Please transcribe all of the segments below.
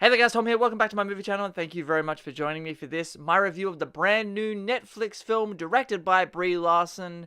Hey there guys, Tom here, welcome back to my movie channel and thank you very much for joining me for this, my review of the brand new Netflix film directed by Brie Larson,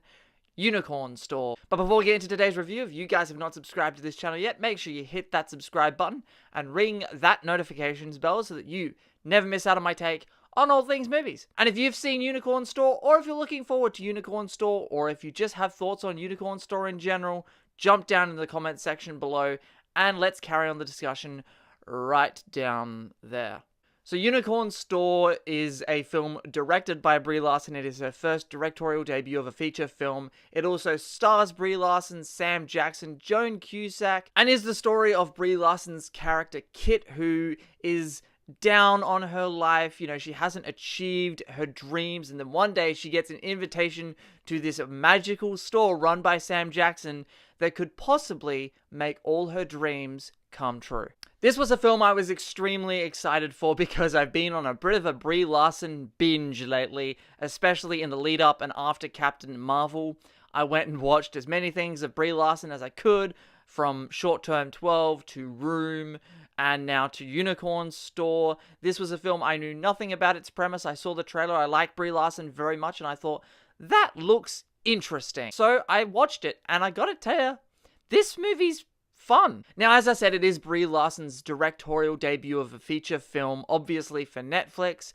Unicorn Store. But before we get into today's review, if you guys have not subscribed to this channel yet, make sure you hit that subscribe button and ring that notifications bell so that you never miss out on my take on all things movies. And if you've seen Unicorn Store, or if you're looking forward to Unicorn Store, or if you just have thoughts on Unicorn Store in general, jump down in the comment section below and let's carry on the discussion right down there. So Unicorn Store is a film directed by Brie Larson. It is her first directorial debut of a feature film. It also stars Brie Larson, Sam Jackson, Joan Cusack, and is the story of Brie Larson's character Kit, who is down on her life. You know, she hasn't achieved her dreams, and then one day she gets an invitation to this magical store run by Sam Jackson that could possibly make all her dreams come true. This was a film I was extremely excited for because I've been on a bit of a Brie Larson binge lately, especially in the lead up and after Captain Marvel. I went and watched as many things of Brie Larson as I could, from Short Term 12 to Room and now to Unicorn Store. This was a film I knew nothing about its premise. I saw the trailer, I like Brie Larson very much, and I thought, that looks interesting. So I watched it, and I gotta tell you, this movie's fun. Now, as I said, it is Brie Larson's directorial debut of a feature film, obviously for Netflix.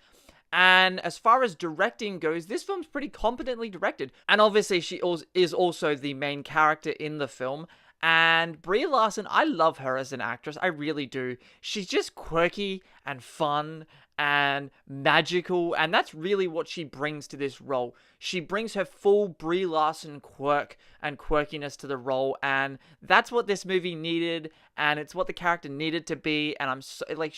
And as far as directing goes, this film's pretty competently directed. And obviously, she is also the main character in the film. And Brie Larson, I love her as an actress. I really do. She's just quirky and fun and magical, and that's really what she brings to this role. She brings her full Brie Larson quirk and quirkiness to the role, and that's what this movie needed, and it's what the character needed to be. And I'm so, like,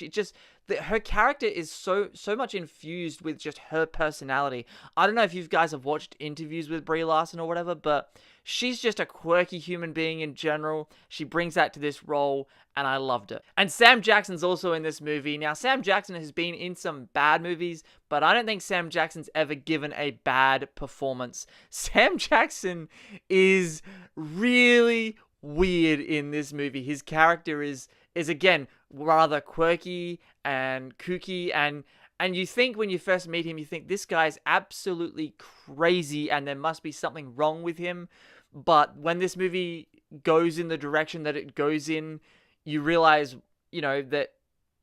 her character is so much infused with just her personality. I don't know if you guys have watched interviews with Brie Larson or whatever, but she's just a quirky human being in general. She brings that to this role, and I loved it. And Sam Jackson's also in this movie. Now, Sam Jackson has been in some bad movies, but I don't think Sam Jackson's ever given a bad performance. Sam Jackson is really weird in this movie. His character is again rather quirky and kooky, and you think when you first meet him, you think this guy's absolutely crazy and there must be something wrong with him. But when this movie goes in the direction that it goes in, you realize, you know, that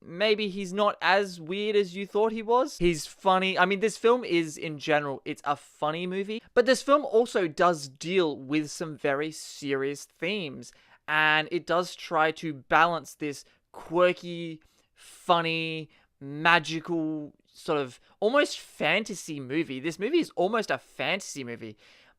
maybe he's not as weird as you thought he was. He's funny. I mean, this film is, in general, it's a funny movie. But this film also does deal with some very serious themes. And it does try to balance this quirky, funny, magical, sort of almost fantasy movie. This movie is almost a fantasy movie.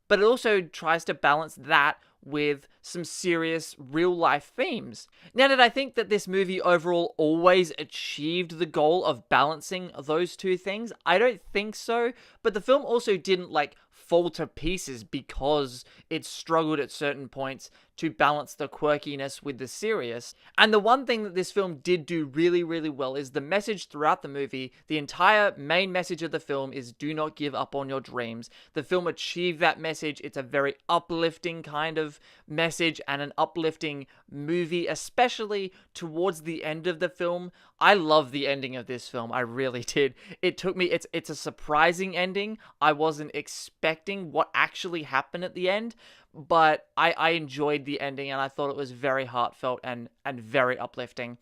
But it also tries to balance that with some serious real-life themes. Now, did I think that this movie overall always achieved the goal of balancing those two things? I don't think so, but the film also didn't, like, fall to pieces because it struggled at certain points to balance the quirkiness with the serious. And the one thing that this film did do really, really well is the message throughout the movie. The entire main message of the film is do not give up on your dreams. The film achieved that message. It's a very uplifting kind of message and an uplifting movie, especially towards the end of the film. I love the ending of this film. I really did. It took me, it's a surprising ending. I wasn't expecting what actually happened at the end, but I enjoyed the ending and I thought it was very heartfelt and very uplifting.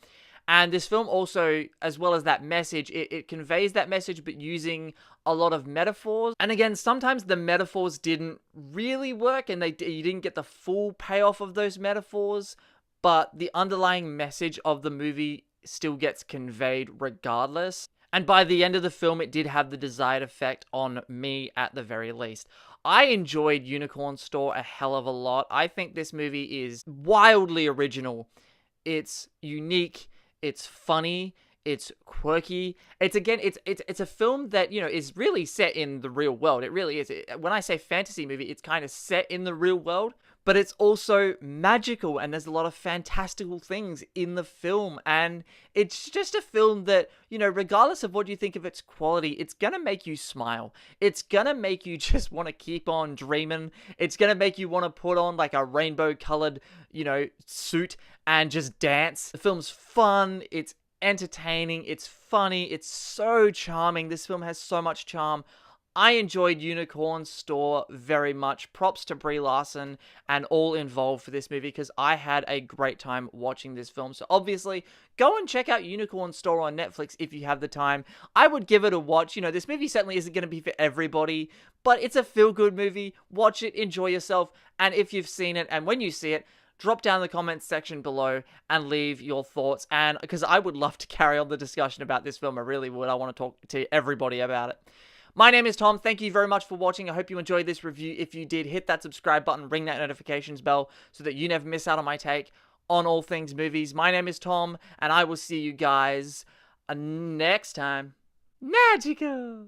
And this film also, as well as that message, it conveys that message, but using a lot of metaphors. And again, sometimes the metaphors didn't really work and you didn't get the full payoff of those metaphors, but the underlying message of the movie still gets conveyed regardless. And by the end of the film, it did have the desired effect on me at the very least. I enjoyed Unicorn Store a hell of a lot. I think this movie is wildly original. It's unique. It's funny. It's quirky. It's a film that, you know, is really set in the real world. It really is. When I say fantasy movie, it's kind of set in the real world, but it's also magical and there's a lot of fantastical things in the film. And it's just a film that, you know, regardless of what you think of its quality, it's gonna make you smile. It's gonna make you just want to keep on dreaming. It's gonna make you want to put on like a rainbow colored, you know, suit and just dance. The film's fun. It's entertaining, it's funny, it's so charming. This film has so much charm. I enjoyed Unicorn Store very much. Props to Brie Larson and all involved for this movie because I had a great time watching this film. So obviously, go and check out Unicorn Store on Netflix if you have the time. I would give it a watch. You know, this movie certainly isn't going to be for everybody, but it's a feel-good movie. Watch it, enjoy yourself, and if you've seen it, and when you see it, drop down in the comments section below and leave your thoughts. And because I would love to carry on the discussion about this film, I really would. I want to talk to everybody about it. My name is Tom. Thank you very much for watching. I hope you enjoyed this review. If you did, hit that subscribe button, ring that notifications bell so that you never miss out on my take on all things movies. My name is Tom, and I will see you guys next time. Magical!